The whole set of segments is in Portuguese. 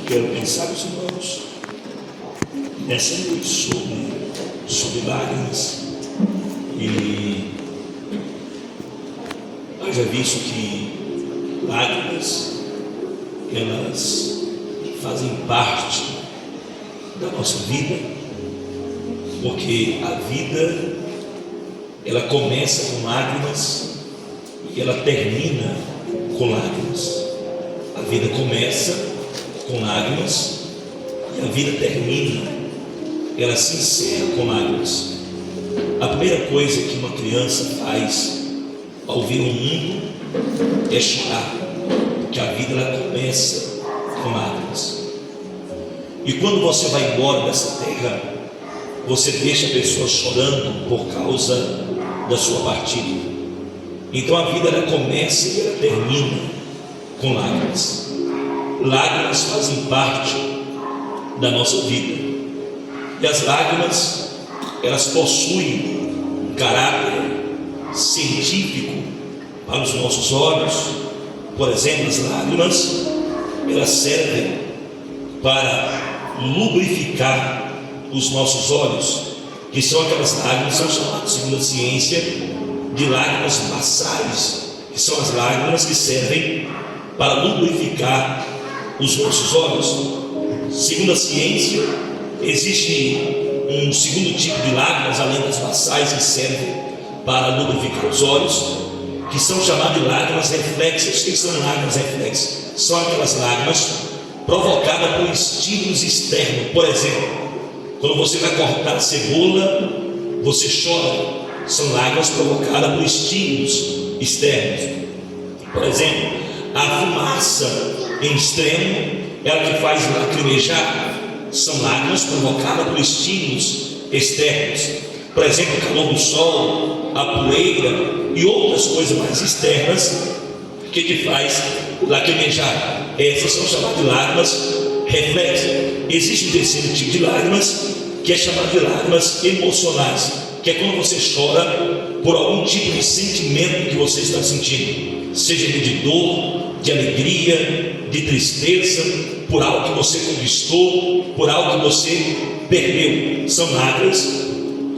quero pensar os irmãos nessa noite sobre lágrimas. E nós já visto que lágrimas, elas fazem parte da nossa vida, porque a vida, ela começa com lágrimas e ela termina com lágrimas. A vida começa com lágrimas e a vida termina, ela se encerra com lágrimas. A primeira coisa que uma criança faz ao vir ao mundo é chorar, porque a vida ela começa com lágrimas. E quando você vai embora dessa terra, você deixa a pessoa chorando por causa da sua partida. Então a vida ela começa e ela termina com lágrimas. Lágrimas fazem parte da nossa vida. E as lágrimas, elas possuem um caráter científico para os nossos olhos. Por exemplo, as lágrimas, elas servem para lubrificar os nossos olhos, que são aquelas lágrimas, são chamadas, segundo a ciência, de lágrimas basais, que são as lágrimas que servem para lubrificar os nossos olhos. Segundo a ciência, existe um segundo tipo de lágrimas, além das basais, que servem para lubrificar os olhos, que são chamadas de lágrimas reflexas. O que são lágrimas reflexas? São aquelas lágrimas provocadas por estímulos externos. Por exemplo, quando você vai cortar a cebola, você chora. São lágrimas provocadas por estímulos externos. Por exemplo, a fumaça em extremo é a que faz lacrimejar. São lágrimas provocadas por estímulos externos. Por exemplo, o calor do sol, a poeira e outras coisas mais externas que te faz lacrimejar. Essas são chamadas de lágrimas reflexas. Existe um terceiro tipo de lágrimas, que é chamado de lágrimas emocionais, que é quando você chora por algum tipo de sentimento que você está sentindo, seja de dor, de alegria, de tristeza, por algo que você conquistou, por algo que você perdeu. São lágrimas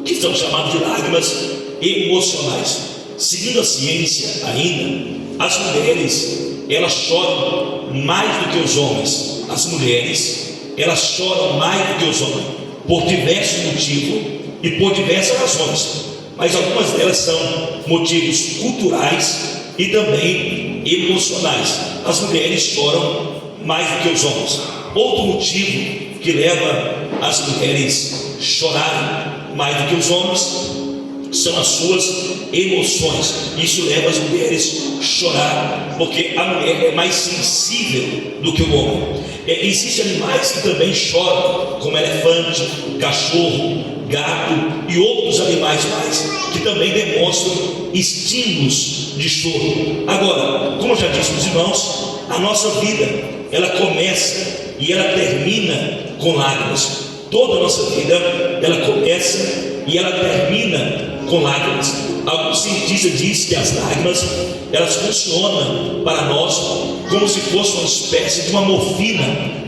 que são chamadas de lágrimas emocionais. Segundo a ciência ainda, as mulheres, elas choram mais do que os homens. As mulheres, elas choram mais do que os homens, por diversos motivos e por diversas razões, mas algumas delas são motivos culturais e também emocionais. As mulheres choram mais do que os homens. Outro motivo que leva as mulheres a chorarem mais do que os homens são as suas emoções. Isso leva as mulheres a chorar, porque a mulher é mais sensível do que o homem. Existem animais que também choram, como elefante, cachorro, gato e outros animais mais, que também demonstram estímulos de choro. Agora, como eu já disse os irmãos, a nossa vida, ela começa e ela termina com lágrimas. Toda a nossa vida, ela começa e ela termina com lágrimas. Alguns cientistas dizem que as lágrimas, elas funcionam para nós como se fosse uma espécie de uma morfina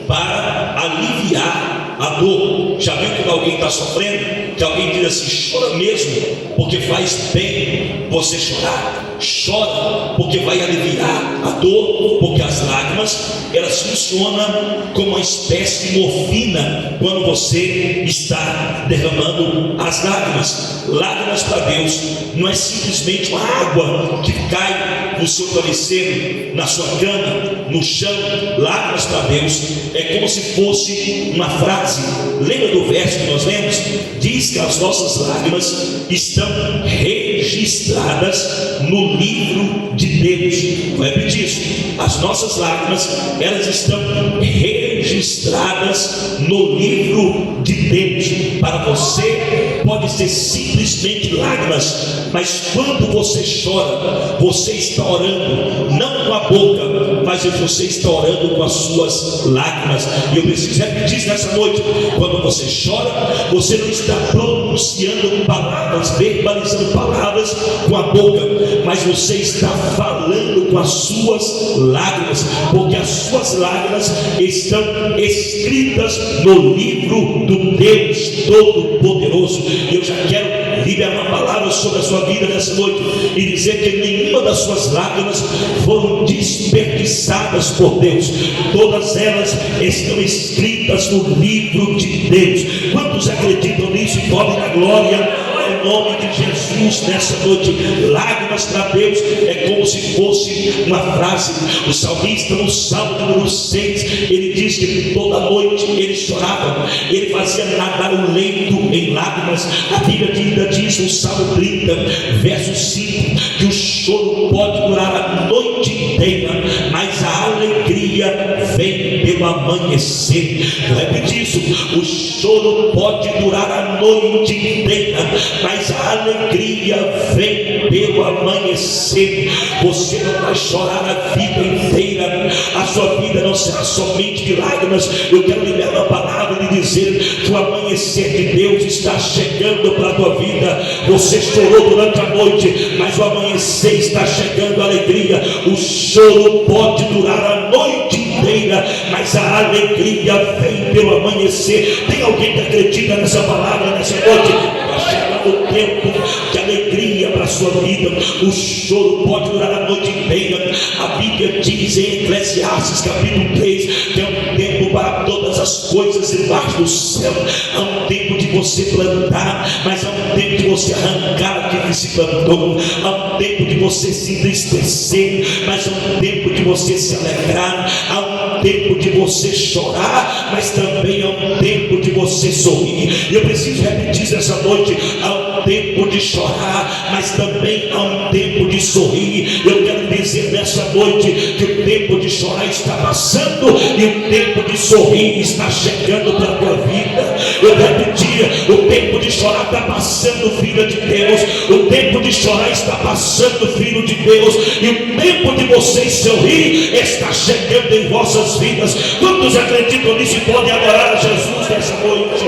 para aliviar a dor. Já viu quando alguém está sofrendo, que alguém diz assim: chora mesmo, porque faz bem você chorar. Chora porque vai aliviar a dor, porque as lágrimas, elas funcionam como uma espécie de morfina quando você está derramando as lágrimas. Lágrimas para Deus não é simplesmente uma água que cai no seu travesseiro, na sua cama, no chão. Lágrimas para Deus é como se fosse uma frase. Lembra do verso que nós lemos? Diz que as nossas lágrimas estão registradas no livro de Deus. Vou repetir isso: as nossas lágrimas, elas estão registradas no livro de Deus. Para você pode ser simplesmente lágrimas, mas quando você chora, você está orando não com a boca, mas você está orando com as suas lágrimas. E eu preciso repetir isso nessa noite: quando você chora, você não está pronunciando palavras, verbalizando palavras com a boca, mas você está falando com as suas lágrimas, porque as suas lágrimas estão escritas no livro do Deus Todo-Poderoso. E eu já quero liberar uma palavra sobre a sua vida nessa noite e dizer que nenhuma das suas lágrimas foram desperdiçadas por Deus. Todas elas estão escritas no livro de Deus. Quantos acreditam nisso e podem dar glória ao nome de Jesus nessa noite? Lágrimas para Deus é como se fosse uma frase. O salmista, no Salmo número 6, ele diz que toda noite ele chorava, ele fazia nadar o leito em lágrimas. A Bíblia ainda diz no Salmo 30, verso 5, que o choro pode durar a noite inteira, mas a alegria vem pelo amanhecer. Vou repetir isso: o choro pode durar a noite inteira, mas a alegria vem pelo amanhecer. Você não vai chorar a vida inteira, a sua vida não será somente de lágrimas. Eu quero liberar uma palavra e dizer que o amanhecer de Deus está chegando para a tua vida. Você chorou durante a noite, mas o amanhecer está chegando, a alegria. O choro pode durar a noite inteira, mas a alegria vem pelo amanhecer. Tem alguém que acredita nessa palavra nessa noite? Está chegando o tempo de alegria para a sua vida. O choro pode durar a noite inteira. A Bíblia diz em Eclesiastes capítulo 3 que é um tempo para todas as coisas debaixo do céu. Há um tempo de você plantar, mas há um tempo de você arrancar aquilo que se plantou. Há um tempo de você se entristecer, mas há um tempo de você se alegrar. Há um tempo de você chorar, mas também há um tempo de você sorrir. E eu preciso repetir essa noite: há um tempo de chorar, mas também há um tempo de sorrir. Eu quero dizer nessa noite que o tempo de chorar está passando e o tempo de sorrir está chegando para a tua vida. Eu repetia: o tempo de chorar está passando, filha de Deus. O tempo de chorar está passando, filho de Deus. E o tempo de vocês sorrir está chegando em vossas vidas. Quantos acreditam nisso e podem adorar a Jesus nessa noite?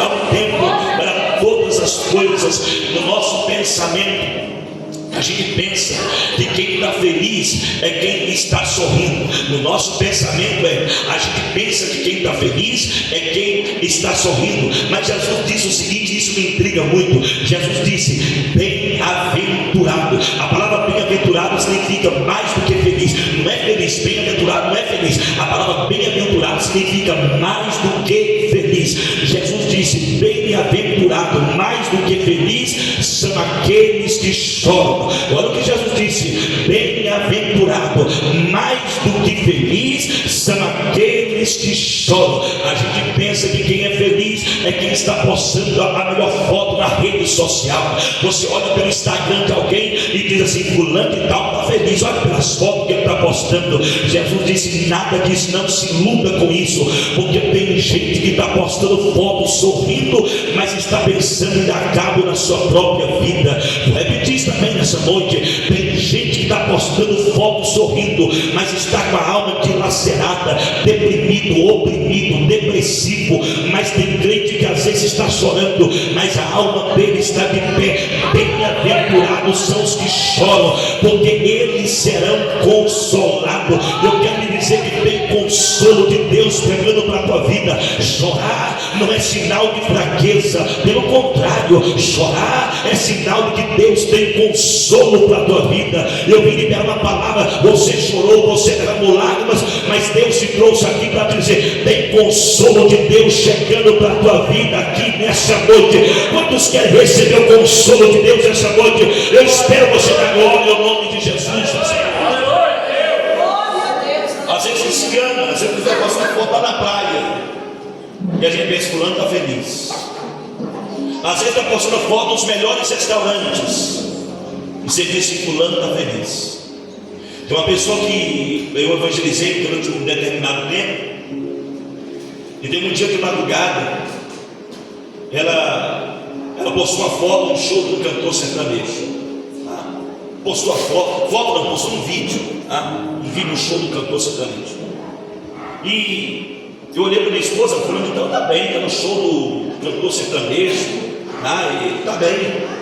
Há um tempo para todas as coisas. No nosso pensamento, a gente pensa que quem está feliz é quem está sorrindo. No nosso pensamento a gente pensa que quem está feliz é quem está sorrindo. Mas Jesus disse o seguinte, isso me intriga muito. Jesus disse: bem-aventurado. A palavra bem-aventurado significa mais do que feliz. Não é feliz, bem-aventurado não é feliz. A palavra bem-aventurado significa mais do que feliz. Jesus disse: bem-aventurado, mais do que feliz são aqueles que choram. Olha o que Jesus disse: bem-aventurado, mais do que feliz são aqueles que choram. A gente pensa que quem é feliz é quem está postando a melhor foto na rede social. Você olha pelo Instagram de alguém e diz assim: fulano e tal está feliz, olha pelas fotos que ele está postando. Jesus disse: nada disso, não se iluda com isso, porque tem gente que está postando fotos sorrindo, mas está pensando em dar cabo na sua própria vida. Vou repetir isso também nessa noite: tem gente que está postando fotos sorrindo, mas está com a alma dilacerada, deprimido, oprimido, depressivo. Mas tem crente que às vezes está chorando, mas a alma dele está de pé. Bem-aventurados são os que choram, porque eles serão consolados. Eu quero lhe dizer que tem consolo de Deus pregando para a tua vida. Chorar não é sinal de fraqueza, pelo contrário, chorar é sinal de que Deus tem consolo para a tua vida. Eu vim lhe dar uma palavra: você chorou, você derramou lágrimas, mas Deus te trouxe aqui para dizer: tem consolo de Deus chegando para a tua vida aqui nessa noite. Quantos querem receber o consolo de Deus essa noite? Eu espero você dar glória ao nome de Jesus. Às vezes engana, às vezes você passa uma foto lá na praia e a gente pensa: fulano está feliz. Às vezes está postando foto dos melhores restaurantes e você diz que fulano está feliz. Tem uma pessoa que eu evangelizei durante um determinado tempo, e tem um dia de madrugada ela postou uma foto de um show de um cantor sertanejo. Postou a foto não, postou um vídeo, um vídeo do show do cantor sertanejo. E eu olhei para minha esposa, falando: então está bem, está no show do cantor sertanejo, e está bem.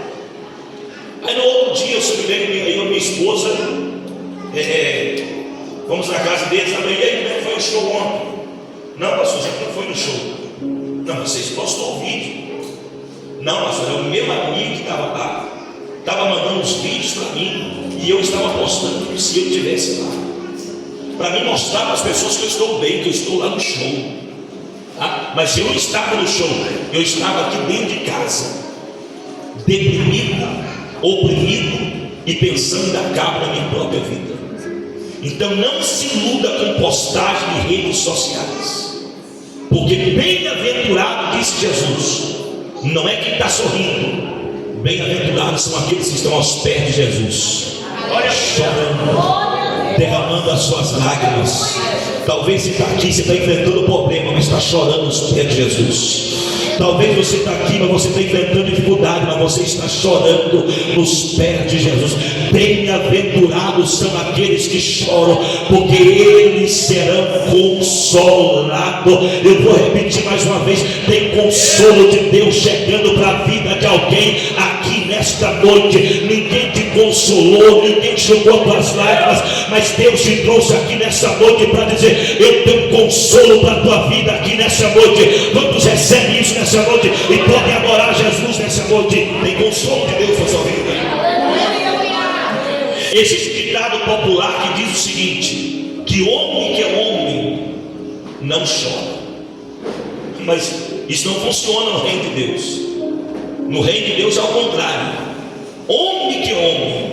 Aí no outro dia eu subi, eu e minha esposa Vamos na casa deles, e aí, como é que foi o show ontem? Não, pastor, você não foi no show. Não, vocês postou o vídeo. Não, pastor, é o meu amigo que estava lá, estava mandando os vídeos para mim, e eu estava postando como se eu estivesse lá, para mim mostrar para as pessoas que eu estou bem, que eu estou lá no show. Mas eu não estava no show, eu estava aqui dentro de casa, deprimido, oprimido e pensando em dar cabo na minha própria vida. Então não se iluda com postagem em redes sociais, porque bem-aventurado, disse Jesus, não é quem está sorrindo, bem-aventurados são aqueles que estão aos pés de Jesus, chorando, derramando as suas lágrimas. Talvez você está aqui, você está enfrentando o problema, mas está chorando aos pés de Jesus. Talvez você está aqui, mas você está enfrentando dificuldade, mas você está chorando nos pés de Jesus. Bem-aventurados são aqueles que choram, porque eles serão consolados. Eu vou repetir mais uma vez: tem consolo de Deus chegando para a vida de alguém aqui nesta noite. Ninguém te consolou, ninguém jogou tuas lágrimas, mas Deus te trouxe aqui nessa noite para dizer: eu tenho consolo para a tua vida aqui nessa noite. Quantos recebem isso nessa noite e podem adorar Jesus nessa noite? Tem consolo de Deus na sua vida. Existe um ditado popular que diz o seguinte: que homem que é homem não chora. Mas isso não funciona no reino de Deus. No reino de Deus é ao contrário. Homem que é homem,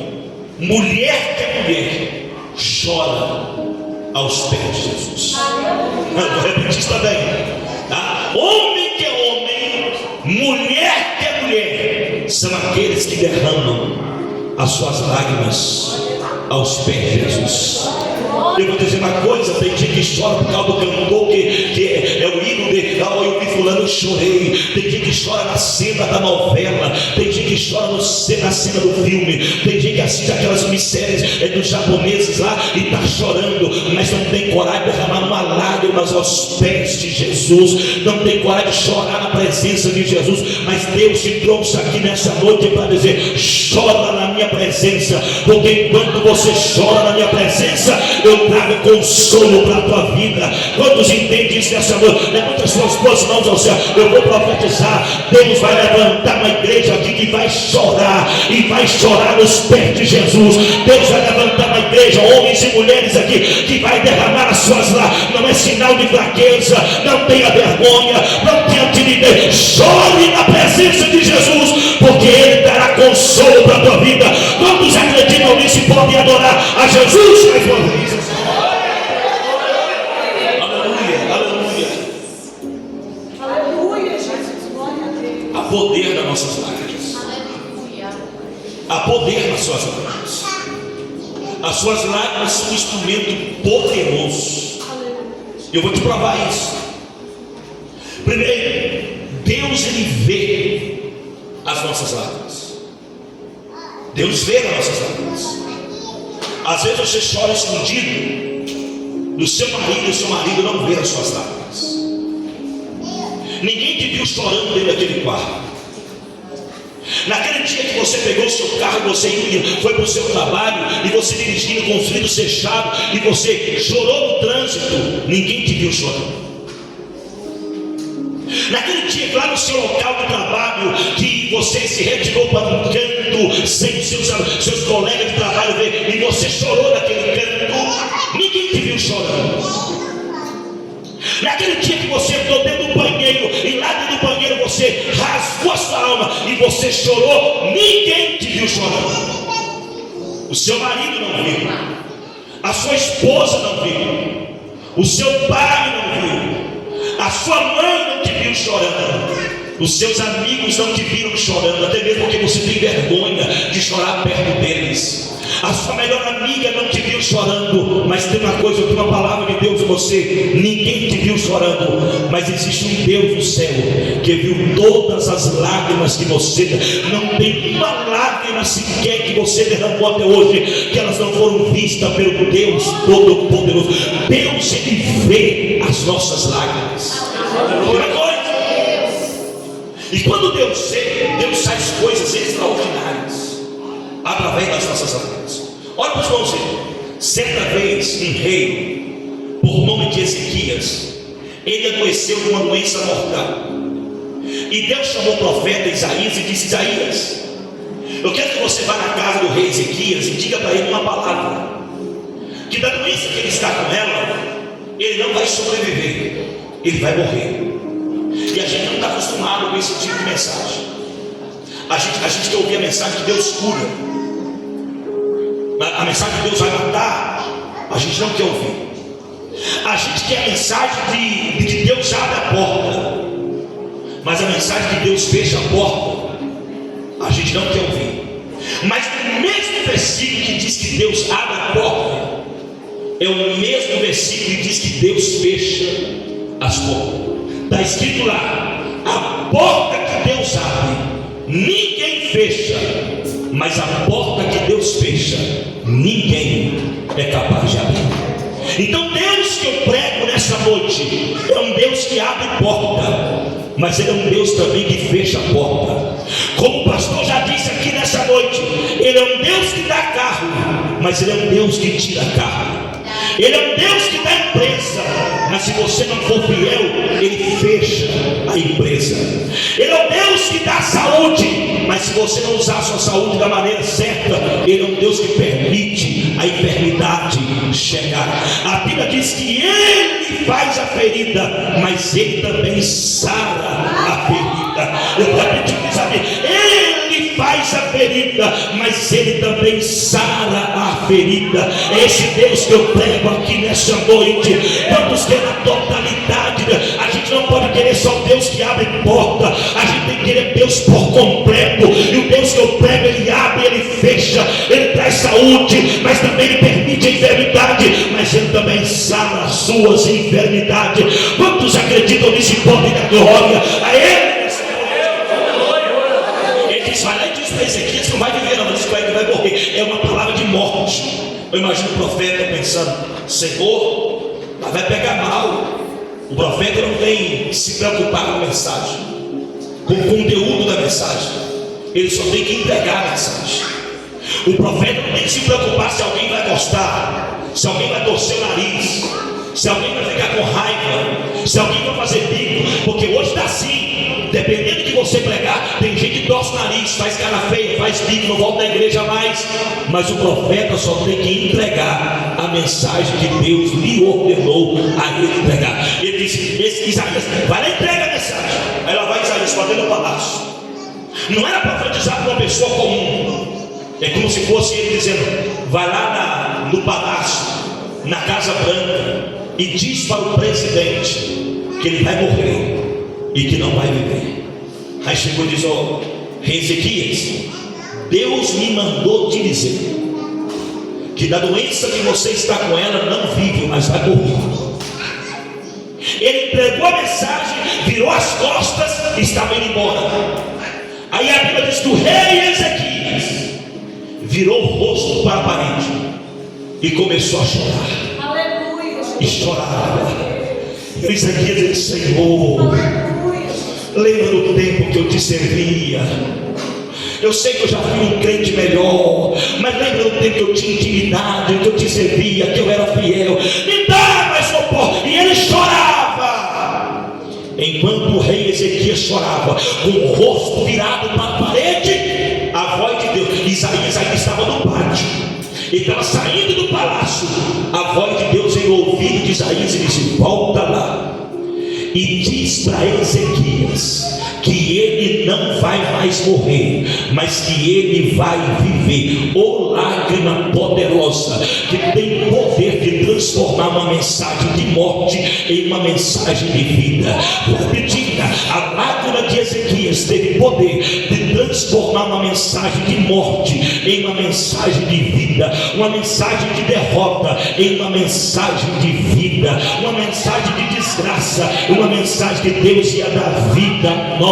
mulher que é mulher, chora aos pés de Jesus. Vou repetir isso também, tá? Homem que é homem, mulher que é mulher, são aqueles que derramam as suas lágrimas aos pés de Jesus. Eu vou dizer uma coisa: tem gente que chora por causa do cantor que é o ídolo de eu vi fulano, eu chorei. Tem gente que chora na cena da novela, tem gente que chora na cena do filme, tem gente que assiste aquelas minisséries dos japoneses lá e está chorando, mas não tem coragem de derramar uma lágrima aos pés de Jesus, não tem coragem de chorar na presença de Jesus. Mas Deus te trouxe aqui nessa noite para dizer: chora na minha presença, porque enquanto você chora na minha presença, eu trago consolo para a tua vida. Quantos entendem isso nessa noite? Levanta as suas duas mãos ao céu. Eu vou profetizar: Deus vai levantar uma igreja aqui que vai chorar, e vai chorar nos pés de Jesus. Deus vai levantar uma igreja, homens e mulheres aqui, que vai derramar as suas lágrimas. Não é sinal de fraqueza, não tenha vergonha, não tenha timidez. Chore na presença de Jesus, porque Ele dará consolo para a tua vida. Quantos acreditam nisso e podem adorar a Jesus mais uma vez? Há poder nas nossas lágrimas. Há poder nas suas lágrimas. As suas lágrimas são um instrumento poderoso. Eu vou te provar isso. Primeiro, Deus, Ele vê as nossas lágrimas. Deus vê as nossas lágrimas. Às vezes você chora escondido do seu marido, e o seu marido não vê as suas lágrimas. Ninguém te viu chorando dentro daquele quarto. Naquele dia que você pegou o seu carro, você foi para o seu trabalho, e você dirigindo com os vidros fechados, e você chorou no trânsito, ninguém te viu chorando. Naquele dia lá no seu local de trabalho, que você se retirou para um canto sem seus colegas de trabalho ver, e você chorou naquele canto, ninguém te viu chorando. Naquele dia que você entrou dentro do banheiro, e lá dentro do banheiro você rasgou a sua alma e você chorou, ninguém te viu chorando. O seu marido não viu, a sua esposa não viu, o seu pai não viu, a sua mãe não te viu chorando, os seus amigos não te viram chorando, até mesmo porque você tem vergonha de chorar perto deles. A sua melhor amiga não te viu chorando, mas tem uma coisa, eu tenho uma palavra de Deus em você: ninguém te viu chorando, mas existe um Deus do céu que viu todas as lágrimas que você, não tem uma lágrima sequer que você derramou até hoje, que elas não foram vistas pelo Deus Todo-Poderoso. Deus, Ele vê as nossas lágrimas. E quando Deus vê, Deus faz coisas extraordinárias através das nossas lágrimas. Olha para os irmãos aí. Certa vez, um rei, por nome de Ezequias, ele adoeceu de uma doença mortal. E Deus chamou o profeta Isaías e disse: Isaías, eu quero que você vá na casa do rei Ezequias e diga para ele uma palavra, que da doença que ele está com ela, ele não vai sobreviver, ele vai morrer. E a gente não está acostumado com esse tipo de mensagem. A gente quer ouvir a mensagem que Deus cura. A mensagem que Deus vai matar, a gente não quer ouvir. A gente quer a mensagem de que Deus abre a porta, mas a mensagem que Deus fecha a porta, a gente não quer ouvir. Mas o mesmo versículo que diz que Deus abre a porta, é o mesmo versículo que diz que Deus fecha as portas. Está escrito lá: a porta que Deus abre, ninguém fecha, mas a porta que Deus fecha, ninguém é capaz de abrir. Então Deus que eu prego nessa noite é um Deus que abre porta, mas Ele é um Deus também que fecha a porta. Como o pastor já disse aqui nessa noite, Ele é um Deus que dá carro, mas Ele é um Deus que tira carro. Ele é um Deus que dá empresa, mas se você não for fiel, Ele fecha a empresa. Ele é um Deus que dá saúde, mas se você não usar a sua saúde da maneira certa, Ele é um Deus que permite a enfermidade chegar. A Bíblia diz que Ele faz a ferida, mas Ele também sara a ferida. Eu vou repetir isso aqui: Ele faz a ferida, mas Ele também sara a ferida. É esse Deus que eu prego aqui nessa noite. Vamos ter a totalidade. A gente não pode querer só Deus que abre porta, a gente tem que querer Deus por completo. E o Deus que eu prego, Ele abre, Ele fecha, Ele traz saúde, mas também Ele permite a enfermidade, mas Ele também sara as suas enfermidades. Quantos acreditam nisso e podem dar glória a Ele? Ele diz: vai lá e diz para Ezequias, não vai viver não, diz para ele que vai morrer. É uma palavra de morte. Eu imagino o profeta pensando: Senhor, mas vai pegar mal. O profeta não tem que se preocupar com a mensagem, com o conteúdo da mensagem. Ele só tem que entregar a mensagem. O profeta não tem que se preocupar se alguém vai gostar, se alguém vai torcer o nariz, se alguém vai ficar com raiva, se alguém vai fazer bico, porque hoje está assim. Dependendo de você pregar, tem gente que torce o nariz, faz cara feia, faz bico, não volta à igreja mais. Mas o profeta só tem que entregar a mensagem que Deus lhe ordenou a ele entregar. Ele disse: Isaías, vai lá e entrega a mensagem. Aí lá vai Isaías para dentro do palácio. Não era profetizar para uma pessoa comum. É como se fosse ele dizendo: vai lá no palácio, na Casa Branca, e diz para o presidente que ele vai morrer e que não vai viver. Aí chegou e diz: ó, rei Ezequias, Deus me mandou te dizer que da doença que você está com ela, não vive, mas vai morrer. Ele entregou a mensagem, virou as costas e estava indo embora. Aí a Bíblia diz que o rei Ezequias virou o rosto para a parede e começou a chorar. Aleluia. E chorava. E Ezequias disse: Senhor, lembra do tempo que eu te servia. Eu sei que eu já fui um crente melhor, mas lembra do tempo que eu tinha intimidade, que eu te servia, que eu era fiel. Me dá mais socorro. E ele chorava. Enquanto o rei Ezequias chorava, com o rosto virado para a parede, a voz de Deus, Isaías ainda estava no pátio, ele estava saindo do palácio. A voz de Deus veio ao ouvido de Isaías e disse: volta lá e diz para Ezequias que ele não vai mais morrer, mas que ele vai viver. Ô lágrima poderosa, que tem poder de transformar uma mensagem de morte em uma mensagem de vida. Repetindo, a lágrima de Ezequias teve poder de transformar uma mensagem de morte em uma mensagem de vida, uma mensagem de derrota em uma mensagem de vida, uma mensagem de desgraça, uma mensagem que Deus ia dar vida nova.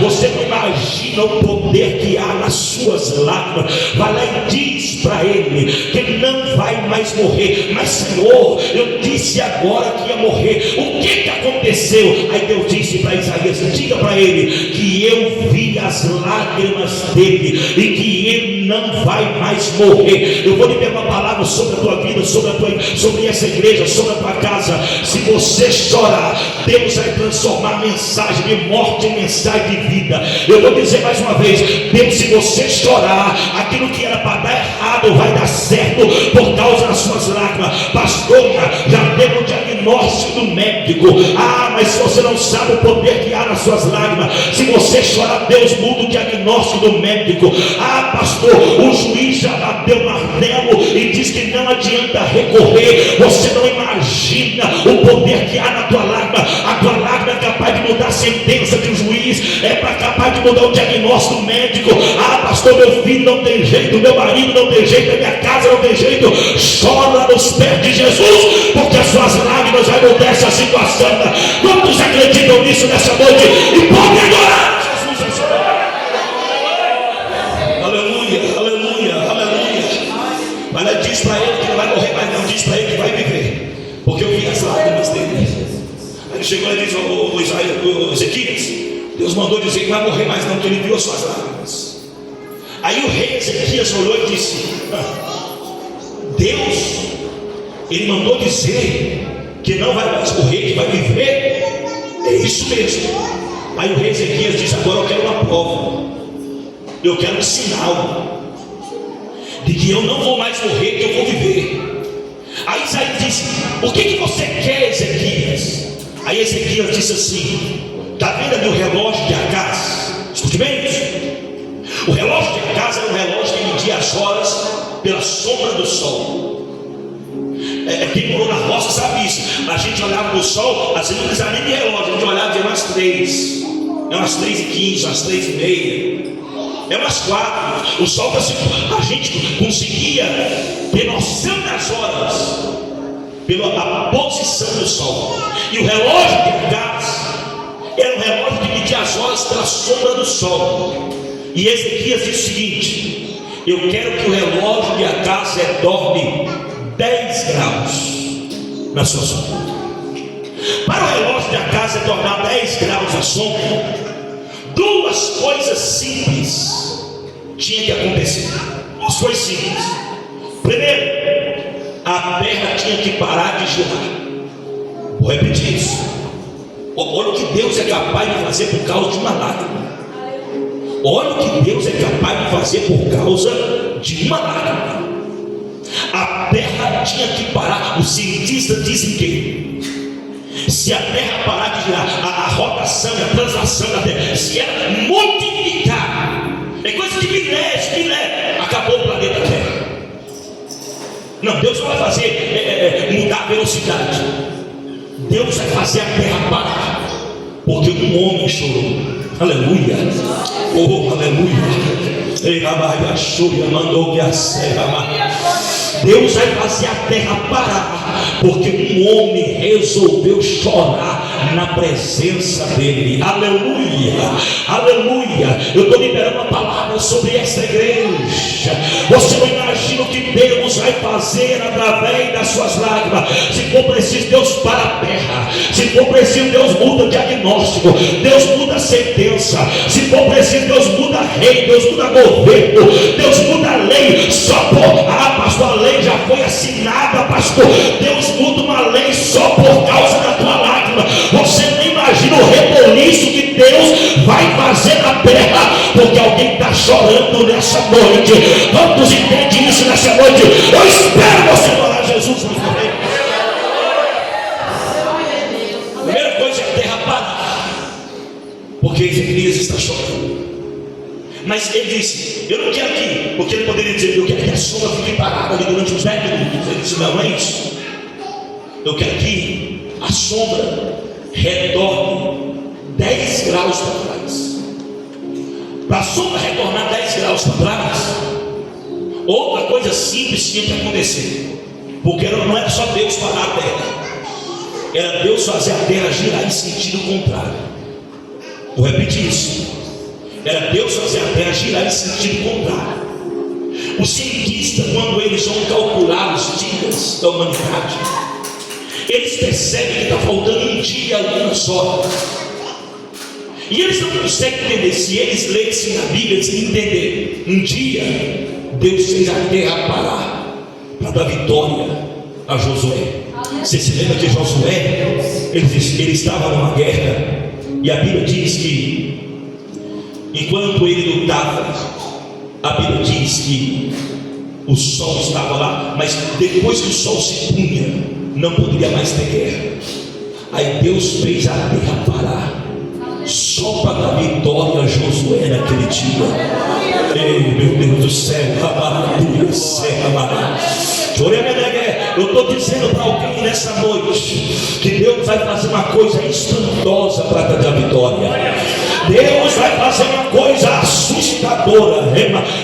Você não imagina o poder que há nas suas lágrimas. Vai lá e diz para ele que ele não vai mais morrer. Mas Senhor, eu disse agora que ia morrer, o que aconteceu? Aí Deus disse para Isaías: diga para ele que eu vi as lágrimas dele e que ele não vai mais morrer. Eu vou liberar uma palavra sobre a tua vida, sobre essa igreja, sobre a tua casa. Se você chorar, Deus vai transformar a mensagem de morte em mensagem de vida. Eu vou dizer mais uma vez: Deus, se você chorar, aquilo que era para dar errado vai dar certo por causa das suas lágrimas. Pastora, já teve o diagnóstico do médico. Mas se você não sabe o poder que há nas suas lágrimas, se você chorar, Deus muda o diagnóstico do médico. Pastor, o juiz já bateu o martelo e diz que não adianta recorrer. Você não imagina o poder que há na tua lágrima. A tua lágrima é capaz de mudar a sentença de um juiz, é capaz de mudar o diagnóstico do médico. Pastor, meu filho não tem jeito, meu marido não tem jeito, a minha casa não tem jeito. Chora nos pés de Jesus, porque as suas lágrimas vão mudar essa situação. Quantos acreditam nisso nessa noite? E podem adorar Jesus. Aleluia, aleluia, aleluia. Mas ela diz para ele que não vai morrer, mas não diz para ele que vai viver, porque eu vi as lágrimas dele. Aí ele chegou e disse: o Ezequias, Deus mandou dizer que não vai morrer mais não, porque ele viu as suas lágrimas. Aí o rei Ezequias olhou e disse: Deus, ele mandou dizer que não vai mais morrer, que vai viver. É isso mesmo. Aí o rei Ezequias disse: agora eu quero uma prova, eu quero um sinal de que eu não vou mais morrer, que eu vou viver. Aí Isaías disse: o que você quer, Ezequias? Aí Ezequias disse assim: está vendo ali o relógio de Acaz? Escute bem isso. O relógio de Acaz era um relógio que media as horas pela sombra do sol. Quem morou na roça sabe isso. A gente olhava para o sol, assim, não precisava nem de relógio, a gente olhava de umas 3, umas 3h15, umas 3h30, umas 4. O sol, a gente conseguia ter noção das horas pela posição do sol. E o relógio de Acaz era um relógio que media as horas pela sombra do sol. E Ezequias disse o seguinte: eu quero que o relógio de Acaz retorne 10 graus na sua sombra. Para o relógio de Acaz retornar 10 graus na sombra, duas coisas simples tinham que acontecer. Duas coisas simples. Primeiro, a terra tinha que parar de girar. Vou repetir isso. Olha o que Deus é capaz de fazer por causa de uma lágrima. Olha o que Deus é capaz de fazer por causa de uma lágrima. A terra tinha que parar. Os cientistas dizem que se a terra parar de girar, a rotação e a translação da terra, se ela multiplicar, é coisa de milé, acabou o planeta Terra. Não, Deus não vai fazer mudar a velocidade. Deus vai fazer a terra parar, porque um homem chorou. Aleluia. Oh, aleluia. Deus vai fazer a terra parar, porque um homem resolveu chorar na presença dele. Aleluia, aleluia. Eu estou liberando uma palavra sobre essa igreja. Você não imagina o que Deus vai fazer através das suas lágrimas. Se for preciso, Deus para a terra. Se for preciso, Deus muda o diagnóstico, Deus muda a sentença. Se for preciso, Deus muda rei, Deus muda governo, Deus muda a lei. Só por pastor, a lei já foi assinada, pastor. Deus muda uma lei só por causa da tua lágrima. Você nem imagina o reboliço que Deus vai fazer na terra, porque alguém está chorando nessa noite. Quantos entendem isso nessa noite? Eu espero você adorar Jesus. Primeira coisa é a terra parar, porque Ezequias está chorando. Mas ele disse: eu não quero que, porque ele poderia dizer: eu quero que a sombra fique parada ali durante uns 10 minutos. Ele disse: não é isso. Eu quero que a sombra retorne 10 graus para trás. Para a sombra retornar 10 graus para trás, outra coisa simples tinha que acontecer, porque não era só Deus parar a terra, era Deus fazer a terra girar em sentido contrário. Vou repetir isso. Era Deus fazer a terra girar em sentido contrário. Os cientistas, quando eles vão calcular os dias da humanidade, eles percebem que está faltando um dia, algumas horas. E eles não conseguem entender. Se eles lessem a Bíblia, eles iam entender. Um dia Deus fez a terra parar para dar vitória a Josué. Você se lembra de Josué? Ele estava numa guerra, e a Bíblia diz que enquanto ele lutava, a Bíblia diz que o sol estava lá, mas depois que o sol se punha, não poderia mais ter guerra. Aí Deus fez a terra parar só para dar vitória a Josué naquele dia. Ei, meu Deus do céu, eu estou dizendo para alguém nessa noite que Deus vai fazer uma coisa estrondosa para dar vitória. Deus vai fazer uma coisa assustadora.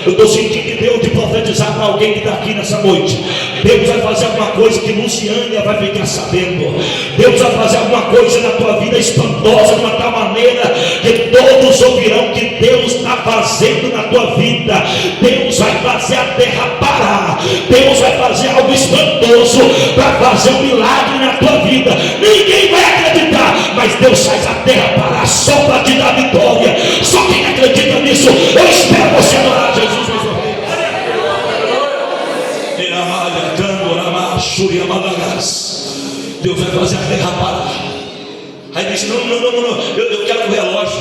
Eu estou sentindo Deus de profetizar para alguém que está aqui nessa noite. Deus vai fazer alguma coisa que Luciânia vai ficar sabendo. Deus vai fazer alguma coisa na tua vida espantosa, de uma tal maneira que todos ouvirão que Deus está fazendo na tua vida. Deus vai fazer a terra parar. Deus vai fazer algo espantoso para fazer um milagre na tua vida. Ninguém vai acreditar, mas Deus faz a terra parar só para te dar vitória. Só quem acredita nisso, eu espero você adorar Jesus. Deus vai fazer a terra parar. Aí disse: não, eu quero que o relógio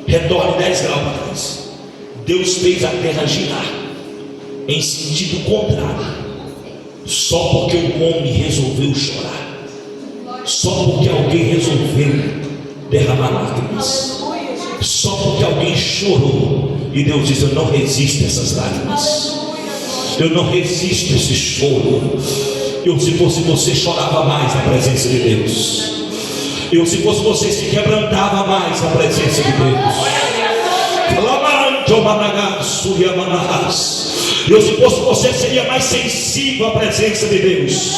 retorne 10 graus para trás. Deus fez a terra girar em sentido contrário, só porque o homem resolveu chorar, só porque alguém resolveu derramar lágrimas, só porque alguém chorou. E Deus diz: eu não resisto a essas lágrimas, eu não resisto a esse choro. Eu, se fosse você, chorava mais na presença de Deus. Eu, se fosse você, se quebrantava mais na presença de Deus. Eu, se fosse você, seria mais sensível à presença de Deus.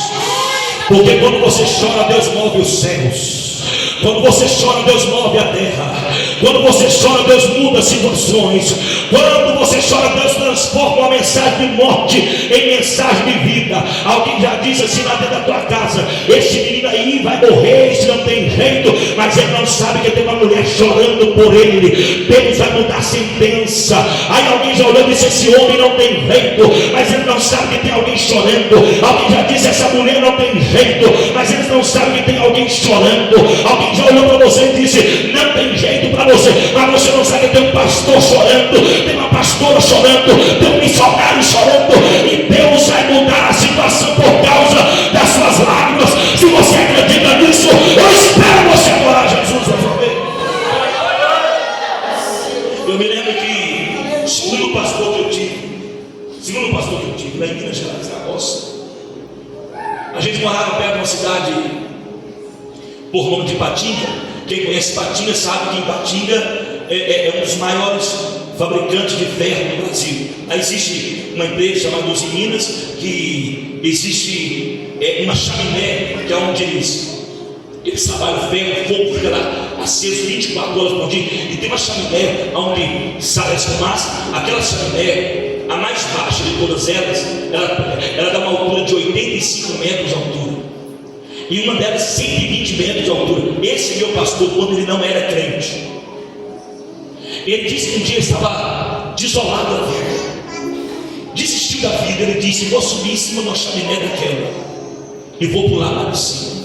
Porque quando você chora, Deus move os céus. Quando você chora, Deus move a terra. Quando você chora, Deus muda situações. Quando você chora, Deus transforma uma mensagem de morte em mensagem de vida. Alguém já disse assim lá dentro da tua casa: esse menino aí vai morrer, esse não tem jeito. Mas ele não sabe que tem uma mulher chorando por ele. Deus vai mudar a sentença. Aí alguém já olhou e disse: esse homem não tem jeito. Mas ele não sabe que tem alguém chorando. Alguém já disse: essa mulher não tem jeito. Mas eles não sabem que tem alguém chorando. Alguém já olhou para você e disse: não tem jeito para você. Mas você não sabe que tem um pastor chorando, tem uma pastora chorando, tem um missionário chorando. E Deus vai mudar a situação por causa das suas lágrimas. Se você acredita nisso, eu espero você adorar Jesus. Eu me lembro que segundo pastor que eu tive lá em Minas Gerais, na Costa, a gente morava perto de uma cidade por nome de Ipatinga. Quem conhece Ipatinga sabe que Ipatinga é um dos maiores fabricantes de ferro no Brasil. Aí existe uma empresa chamada Uzi Minas, que existe uma chaminé, que é onde eles trabalham ferro, o fogo fica lá aceso 24 horas por dia. E tem uma chaminé onde sai as fumaças. Aquela chaminé, a mais baixa de todas elas, ela dá uma altura de 85 metros de altura. E uma delas 120 metros de altura. Esse meu pastor, quando ele não era crente, ele disse que um dia estava desolado da vida, desistiu da vida. Ele disse: vou subir em cima de uma chaminé daquela e vou pular lá de cima.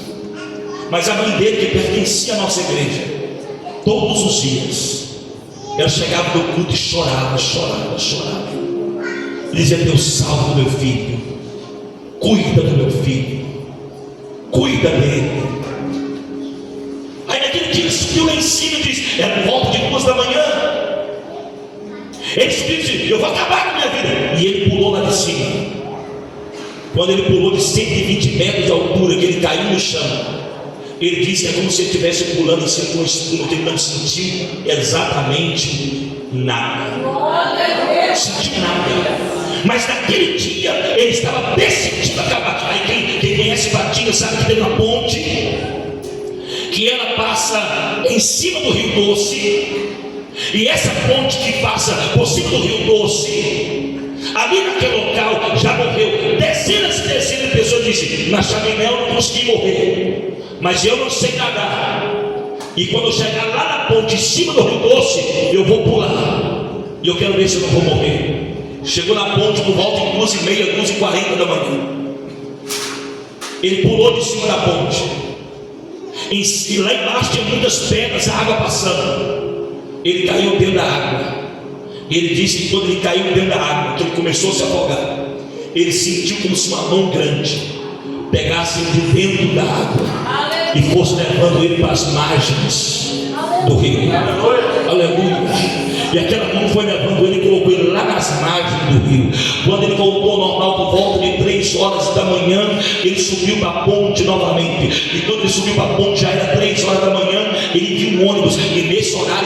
Mas a mãe dele, que pertencia à nossa igreja, todos os dias ela chegava no culto e chorava. Ele dizia: Deus, salva o meu filho, cuida do meu filho, cuida dele. Aí naquele dia ele subiu lá em cima e disse: era por volta de 2 da manhã. Ele subiu e disse: eu vou acabar com a minha vida. E ele pulou lá de cima. Quando ele pulou de 120 metros de altura, que ele caiu no chão, ele disse que é como se ele estivesse pulando em cima de uma espuma, que ele não sentiu exatamente nada. Não sentiu nada. Mas naquele dia ele estava decidido a acabar. Aí quem conhece Ipatinga sabe que tem uma ponte que ela passa em cima do Rio Doce. E essa ponte que passa por cima do Rio Doce, ali naquele local já morreu dezenas e dezenas de pessoas. Disse: na chaminé eu não consegui morrer, mas eu não sei nadar. E quando eu chegar lá na ponte em cima do Rio Doce, eu vou pular. E eu quero ver se eu não vou morrer. Chegou na ponte por volta de 2h30, 2h40 da manhã. Ele pulou de cima da ponte. E lá embaixo tinha muitas pedras, a água passando. Ele caiu dentro da água. Ele disse que quando ele caiu dentro da água, que ele começou a se afogar, ele sentiu como se uma mão grande pegasse ele de dentro da água e fosse levando ele para as margens do rio. Aleluia. E aquela mão foi levando ele e colocou ele lá nas margens do rio. Quando ele voltou ao normal por volta de 3 horas da manhã, ele subiu para a ponte novamente. E quando ele subiu para a ponte, já era 3 horas da manhã, ele viu um ônibus. E nesse horário,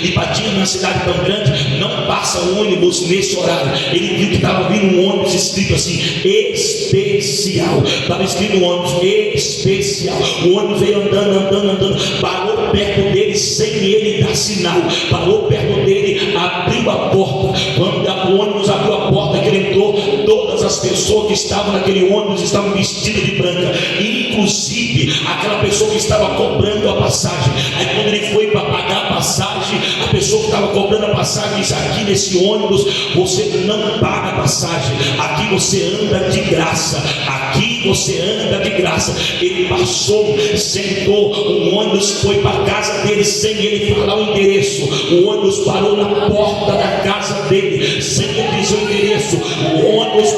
Ipatinga, numa cidade tão grande, não passa ônibus nesse horário. Ele viu que estava vindo um ônibus escrito assim, especial. Estava escrito um ônibus especial. O ônibus veio andando, parou perto dele sem ele dar sinal. Parou perto dele, abriu a porta. Quando o ônibus abriu a porta, que ele entrou, todas as pessoas que estavam naquele ônibus estavam vestidas de branca, inclusive aquela pessoa que estava cobrando a passagem. Aí quando ele foi para pagar a passagem, a pessoa que estava cobrando a passagem disse: aqui nesse ônibus você não paga a passagem, aqui você anda de graça, aqui você anda de graça. Ele passou, sentou, o ônibus foi para a casa dele sem ele falar o endereço. O ônibus parou na porta da casa dele sem ele dizer o endereço. O ônibus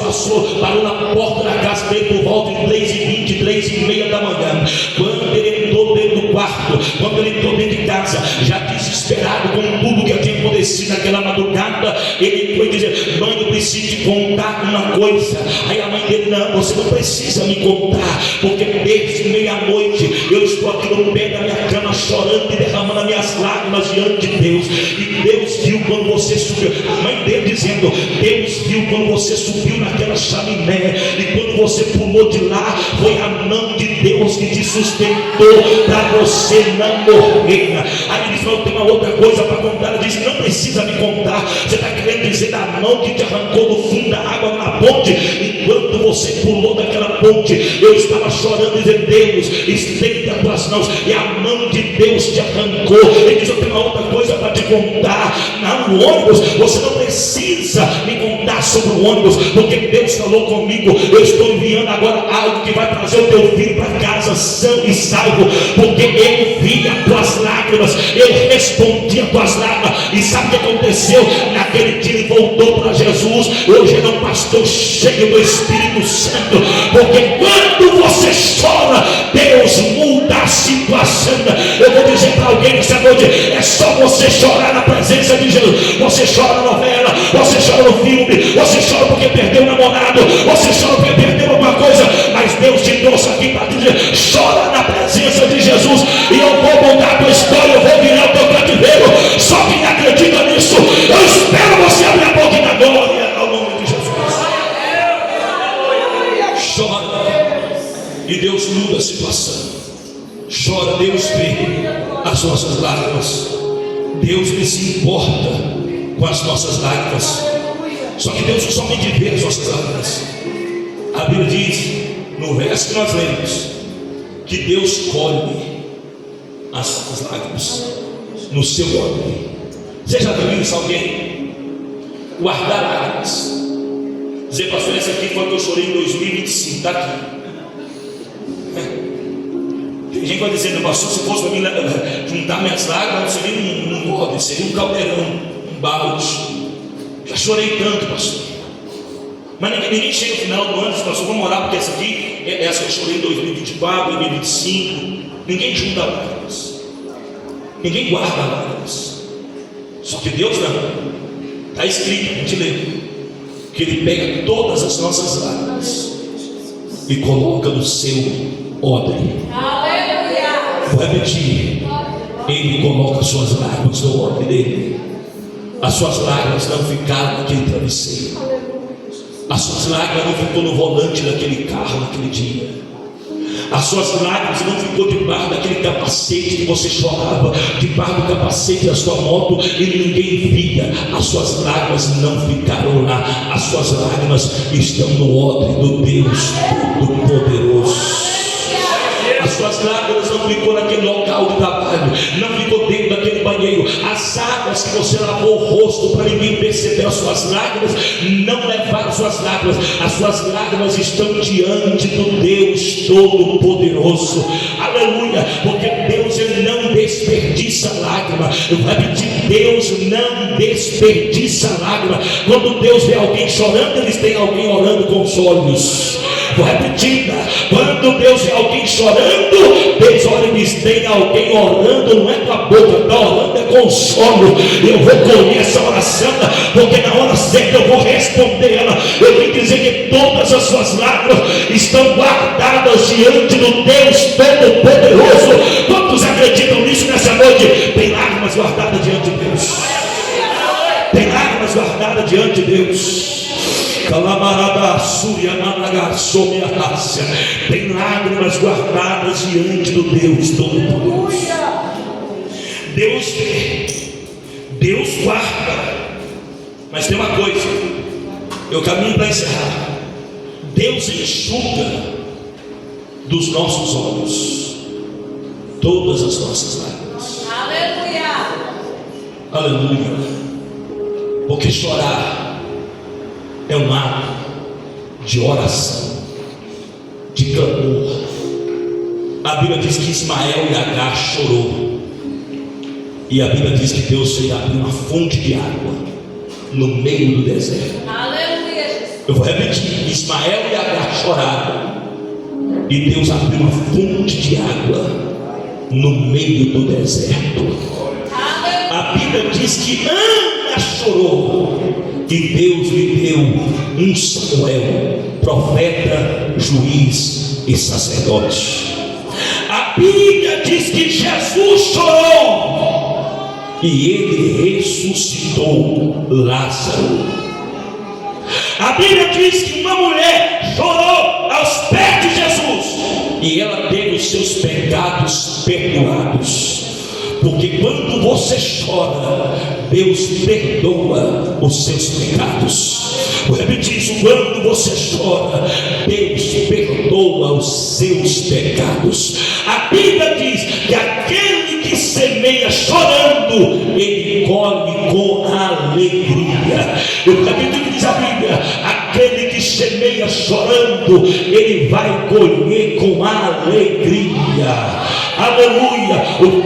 parou na porta da casa dele por volta de 3h20, 3h30 da manhã. Quando ele entrou dentro do quarto, quando ele entrou dentro de casa, já desesperado com tudo que tinha acontecido naquela madrugada, ele foi dizer: mãe, eu preciso te contar uma coisa. Aí a mãe dele: não, você não precisa me contar, porque desde meia-noite eu estou aqui no pé da minha cama chorando e derramando as minhas lágrimas diante de Deus. E Deus viu quando você subiu. A mãe dele dizendo: Deus viu quando você subiu naquela chaminé, e quando você pulou de lá, foi a mão de Deus que te sustentou para você não morrer. Aí ele disse: eu tenho uma outra coisa para contar. Ele disse: não precisa me contar. Você está querendo dizer da mão que te arrancou do fundo da água na ponte? Enquanto você pulou daquela ponte, eu estava chorando e dizendo: Deus, estende as tuas mãos, e a mão de Deus te arrancou. Ele disse: eu tenho uma outra coisa para te contar. No ônibus, você não precisa me contar sobre o ônibus, porque Deus falou comigo. Eu estou enviando agora algo que vai trazer o teu filho para casa são e salvo, porque eu vi as tuas lágrimas, eu respondi as tuas lágrimas. E sabe o que aconteceu? Naquele dia ele voltou para Jesus. Hoje ele é um pastor cheio do Espírito Santo, porque quando você chora, Deus muda a situação. Eu vou dizer para alguém nessa noite: é só você chorar na presença de Jesus. Você chora na novela, você chora no filme, você chora porque perdeu o namorado, você chora porque perdeu alguma coisa, mas Deus te trouxe aqui para dizer: chora na presença de Jesus, e eu vou mudar a tua história, eu vou virar o teu cativeiro. Só quem acredita nisso, eu espero você abrir a boca da glória ao nome de Jesus. Chora e Deus muda a situação. Chora, Deus vê as nossas lágrimas. Deus ele se importa com as nossas lágrimas. Só que Deus somente vê as nossas lágrimas. A Bíblia diz, no verso que nós lemos, que Deus colhe as nossas lágrimas no seu odre. Você já viu isso, alguém? Guardar lágrimas. Dizer: pastor, esse aqui foi o que eu chorei em 2025, está aqui. Tem gente que vai dizendo: pastor, se fosse para mim juntar minhas lágrimas, não seria um odre, seria um caldeirão, um balde. Já chorei tanto, pastor. Mas ninguém chega no final do ano e diz: pastor, vamos orar, porque essa aqui é essa que eu chorei em 2024, 2025. Ninguém junta lágrimas, ninguém guarda lágrimas. Só que Deus não. Está escrito, a gente lê, que Ele pega todas as nossas lágrimas e coloca no seu odre. Vou repetir: Ele coloca as suas lágrimas no odre dele. As suas lágrimas não ficaram naquele travesseiro. As suas lágrimas não ficou no volante daquele carro naquele dia. As suas lágrimas não ficou debaixo daquele capacete que você chorava, debaixo do capacete da sua moto e ninguém via. As suas lágrimas não ficaram lá. As suas lágrimas estão no odre do Deus Todo-Poderoso. As suas lágrimas não ficou naquele local de trabalho, não ficou dentro daquele banheiro. As águas que você lavou o rosto para ninguém perceber as suas lágrimas, não levaram as suas lágrimas. As suas lágrimas estão diante do Deus Todo-Poderoso. Aleluia, porque Deus, ele não desperdiça lágrima. Eu vou repetir, Deus não desperdiça lágrima. Quando Deus vê alguém chorando, eles têm alguém orando com os olhos. Vou repetir, quando Deus vê alguém chorando, Deus olha e diz: tem alguém orando, não é com a boca, está orando é com os olhos. Eu vou colher essa oração, porque na hora certa eu vou responder ela. Eu vim dizer que todas as suas lágrimas estão guardadas diante do Deus Todo-Poderoso. Quantos acreditam nisso nessa noite? Tem lágrimas guardadas diante de Deus. Tem lágrimas guardadas diante de Deus. Tem lágrimas guardadas diante do Deus Todo-Poderoso. Deus vê, Deus guarda. Mas tem uma coisa, eu caminho para encerrar. Deus enxuga dos nossos olhos todas as nossas lágrimas. Aleluia. Aleluia. Porque chorar é um ato de oração, de clamor. A Bíblia diz que Ismael e Agar chorou, e a Bíblia diz que Deus fez abrir uma fonte de água no meio do deserto. Aleluia. Eu vou repetir: Ismael e Agar choraram, e Deus abriu uma fonte de água no meio do deserto. A Bíblia diz que Ana chorou, e Deus lhe deu um Samuel, profeta, juiz e sacerdote. A Bíblia diz que Jesus chorou, e ele ressuscitou Lázaro. A Bíblia diz que uma mulher chorou aos pés de Jesus, e ela teve os seus pecados perdoados. Porque quando você chora, Deus perdoa os seus pecados. Vou repetir isso: quando você chora, Deus perdoa os seus pecados. A Bíblia diz que aquele que semeia chorando, ele colhe com alegria. Eu repito o que diz a Bíblia: aquele que semeia chorando, ele vai colher com alegria. Aleluia. O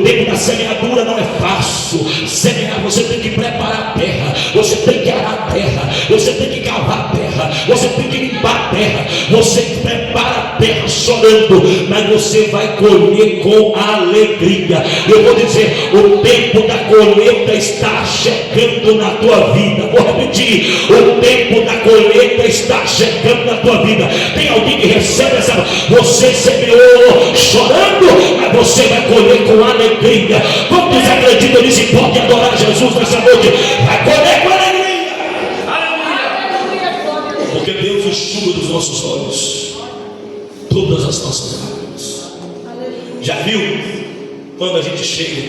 tempo da semeadura não é fácil. Semear, você tem que preparar a terra, você tem que arar a terra, você tem que cavar a terra, você tem que limpar a terra. Você prepara a terra chorando, mas você vai colher com alegria. Eu vou dizer: o tempo da colheita está chegando na tua vida. Vou repetir: o tempo da colheita está chegando na tua vida. Tem alguém que recebe essa? Você semeou chorando, mas você vai colher com alegria. Quantos acreditam nisso e podem adorar Jesus nessa noite? Vai colher com alegria. Aleluia. Porque Deus enxuga dos nossos olhos todas as nossas lágrimas. Já viu quando a gente chega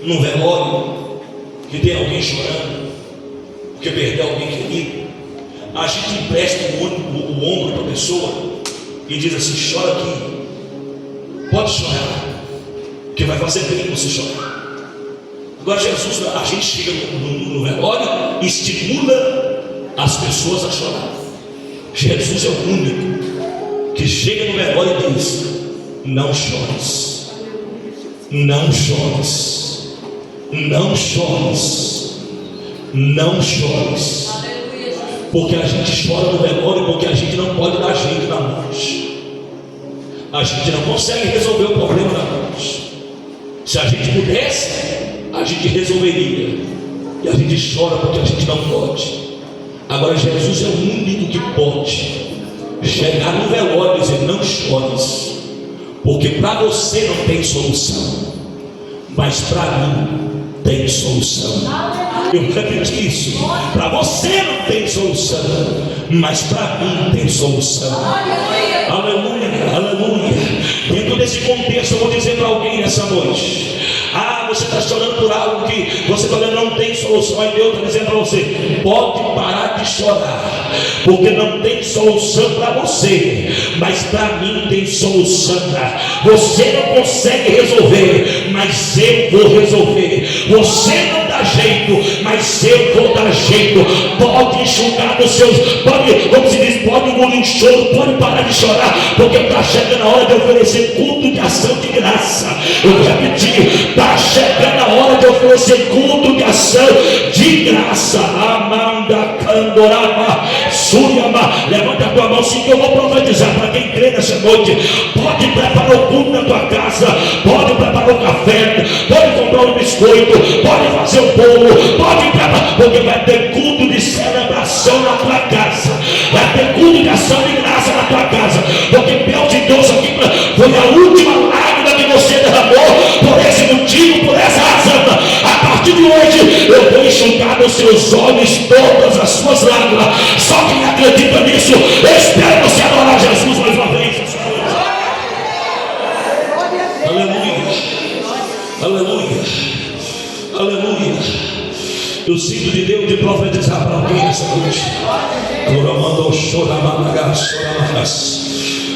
num velório que tem alguém chorando porque perdeu alguém querido? A gente empresta o ombro para a pessoa e diz assim: chora aqui, pode chorar, que vai fazer bem você chorar. Agora Jesus, a gente chega no velório e estimula as pessoas a chorar. Jesus é o único que chega no velório e diz: não chores, não chores, não chores, não chores. Porque a gente chora no velório porque a gente não pode dar jeito na morte. A gente não consegue resolver o problema da morte. Se a gente pudesse, a gente resolveria. E a gente chora porque a gente não pode. Agora Jesus é o único que pode chegar no velório e dizer: não chores, porque para você não tem solução, mas para mim tem solução. Eu repeti isso: para você não tem solução, mas para mim tem solução. Aleluia, aleluia. Dentro desse contexto eu vou dizer para alguém nessa noite: ah, você está chorando por algo que você está vendo não tem solução, aí Deus está dizendo para você: pode parar de chorar, porque não tem solução para você, mas para mim tem solução. Você não consegue resolver, mas eu vou resolver. Você não dá jeito, mas eu vou dar jeito. Pode enxugar dos seus, pode, como se diz, pode engolir o choro, pode parar de chorar, porque está chegando a hora de oferecer culto de ação de graça. Eu vou repetir: está chegando a hora de oferecer culto de ação de graça. Amanda Candorama Suyama, levanta a tua mão, sim, que eu vou profetizar para quem crê nessa noite. Pode preparar o culto na tua casa, pode preparar o café, pode comprar um biscoito, pode fazer um bolo, pode preparar, porque vai ter culto de celebração na tua casa, vai ter culto de ação de graça na tua casa, porque Deus de Deus aqui foi a última lágrima que você derramou por esse motivo, por essa razão. A partir de hoje eu vou enxugar dos seus olhos todas as suas lágrimas. Só quem acredita nisso, espera você adorar Jesus mais uma vez. Aleluia, aleluia, aleluia. Eu sinto de Deus de profetizar para alguém nessa noite.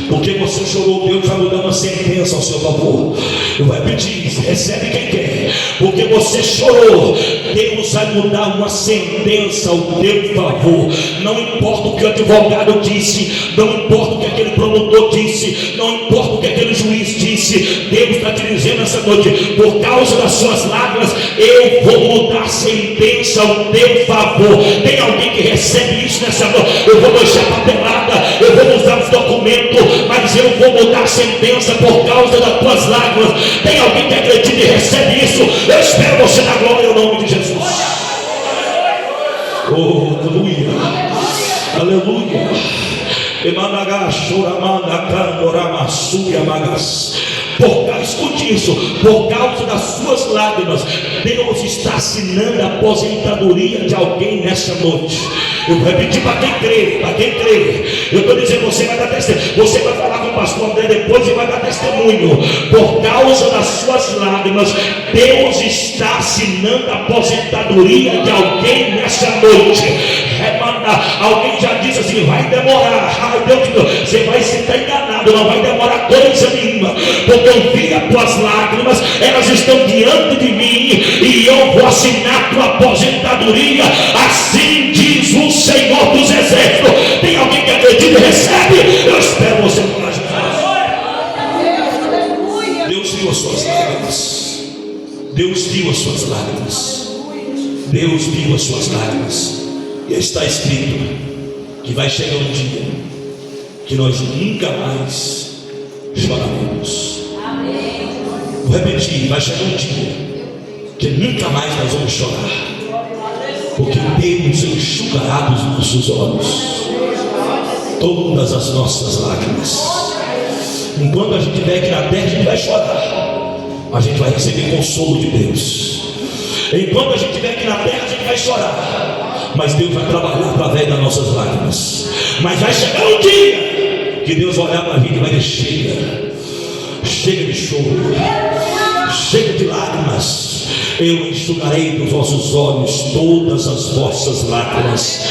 Porque você chorou, Deus vai mudar uma sentença ao seu favor. Eu vou repetir, recebe quem quer. Porque você chorou, Deus vai mudar uma sentença ao teu favor. Não importa o que o advogado disse, não importa o que aquele promotor disse, não importa o que aquele juiz disse, Deus está te dizendo essa noite: por causa das suas lágrimas, eu vou mudar a sentença ao teu favor. Tem alguém que recebe isso nessa noite? Eu vou deixar papelada, eu vou usar os documentos, mas eu vou mudar a sentença por causa das tuas lágrimas. Tem alguém que acredita e recebe isso? Eu espero você na glória, em nome de Jesus. Oh, aleluia, aleluia. Escute isso: por causa das suas lágrimas, Deus está assinando a aposentadoria de alguém nessa noite. Eu vou repetir para quem crê, para quem crê. Eu estou dizendo, você vai dar testemunho. Você vai falar com o pastor André depois e vai dar testemunho. Por causa das suas lágrimas, Deus está assinando a aposentadoria de alguém nessa noite. Alguém já disse assim: vai demorar. Ai, Deus, você vai se estar enganado, não vai demorar coisa nenhuma, porque eu vi as tuas lágrimas, elas estão diante de mim, e eu vou assinar a tua aposentadoria. Assim diz o Senhor dos Exércitos. Tem alguém que acredita e recebe? Eu espero você falar Jesus. Deus viu as suas lágrimas. Deus viu as suas lágrimas. Deus viu as suas lágrimas. E está escrito que vai chegar um dia que nós nunca mais choraremos. Vou repetir: vai chegar um dia que nunca mais nós vamos chorar, porque Deus enxugará dos nossos olhos todas as nossas lágrimas. Enquanto a gente estiver aqui na terra, a gente vai chorar, a gente vai receber consolo de Deus. Enquanto a gente estiver aqui na terra, a gente vai chorar, mas Deus vai trabalhar através das nossas lágrimas. Mas vai chegar um dia que Deus vai olhar para a gente e vai dizer: chega de choro, chega de lágrimas. Eu enxugarei dos vossos olhos todas as vossas lágrimas.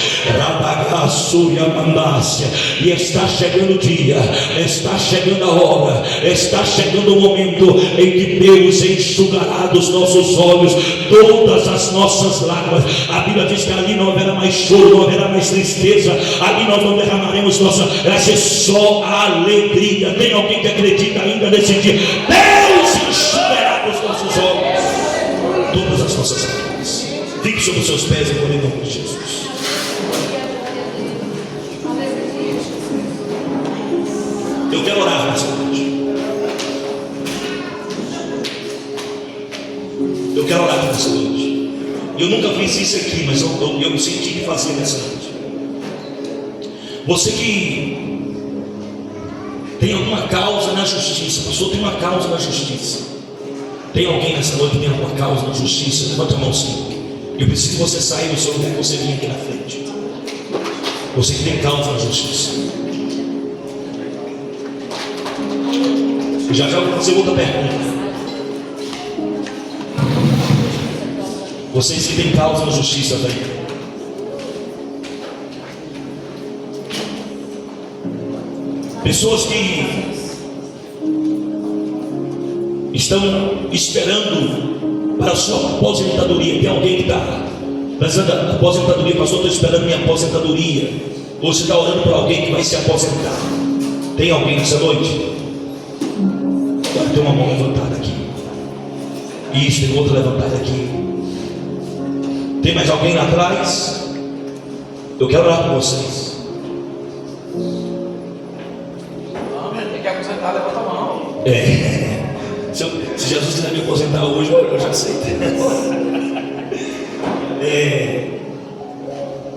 E está chegando o dia, está chegando a hora, está chegando o momento em que Deus enxugará dos nossos olhos todas as nossas lágrimas. A Bíblia diz que ali não haverá mais choro, não haverá mais tristeza, ali nós não derramaremos nossa, vai ser só alegria. Tem alguém que acredita ainda nesse dia? Deus enxugará dos nossos olhos todas as nossas lágrimas. Fique sobre os seus pés em nome de Jesus. Eu quero orar nessa noite. Eu quero orar nessa noite. Eu nunca fiz isso aqui, mas eu senti de fazer nessa noite. Você que tem alguma causa na justiça, pastor, tem uma causa na justiça. Tem alguém nessa noite que tem alguma causa na justiça? Levanta a mão, sim. Eu preciso que você saia do seu lugar e você venha aqui na frente. Você que tem causa na justiça. Já vou fazer outra pergunta. Vocês que têm causa na justiça, vem. Pessoas que estão esperando para a sua aposentadoria. Tem alguém que está precisando da aposentadoria? Pastor, estou esperando minha aposentadoria. Ou você está orando por alguém que vai se aposentar? Tem alguém nessa noite? Agora tem uma mão levantada aqui. Isso, tem outra levantada aqui. Tem mais alguém lá atrás? Eu quero orar por vocês. Tem que aposentar, levanta a mão. Se Jesus quiser me aposentar hoje, eu já aceito.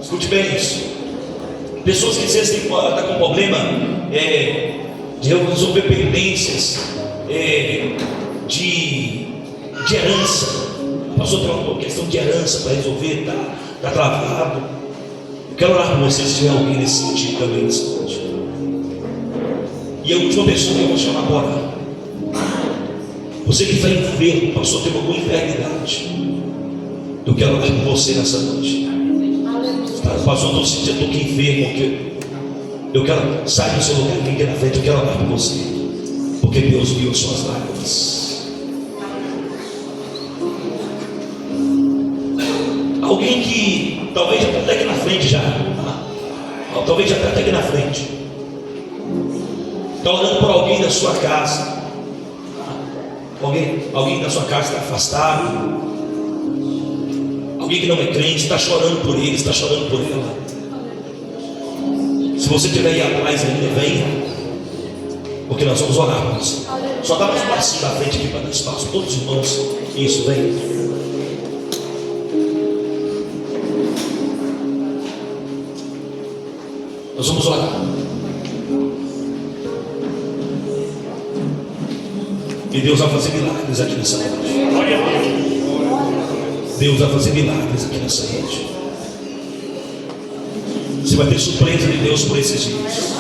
Escute bem isso. Pessoas que às vezes estão com problema de resolver pendências de herança. Passou por uma questão de herança para resolver, está travado. Eu quero orar por vocês se tiver alguém nesse sentido também nessa noite. E a última pessoa que eu vou chamar agora. Você que está enfermo, passou por alguma enfermidade. Eu quero orar por você nessa noite. Pastor, eu estou aqui enfermo. Eu quero sair do seu lugar, vem aqui na frente. Eu quero orar por você. Porque Deus viu as suas lágrimas. Alguém que talvez já está até aqui na frente já. Talvez já está até aqui na frente. Está orando por alguém da sua casa. Alguém da sua casa está afastado. Alguém que não é crente, está chorando por ele, está chorando por ela. Se você estiver aí atrás ainda, venha. Porque nós vamos orar por você. Só dá mais um passinho da frente aqui para dar espaço. Todos os irmãos. Isso, vem. Nós vamos orar. E Deus vai fazer milagres aqui nessa noite. Glória a Deus. Deus vai fazer milagres aqui nessa noite. Você vai ter surpresa de Deus por esses dias.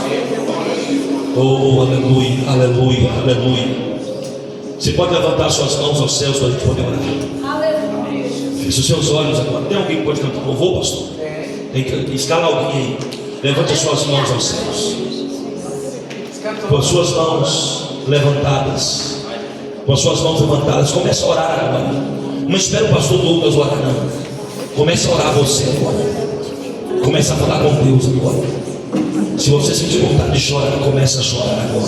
Oh, aleluia, aleluia, aleluia. Você pode levantar suas mãos aos céus para a gente poder orar. Feche os seus olhos agora. Tem alguém que pode cantar louvor, pastor? Tem que escala alguém aí. Levante as suas mãos aos céus. Com as suas mãos levantadas. Com as suas mãos levantadas. Comece a orar agora. Não espera o pastor Douglas orar, não. Comece a orar você agora. Comece a falar com Deus agora. Se você sentir vontade de chorar, comece a chorar agora.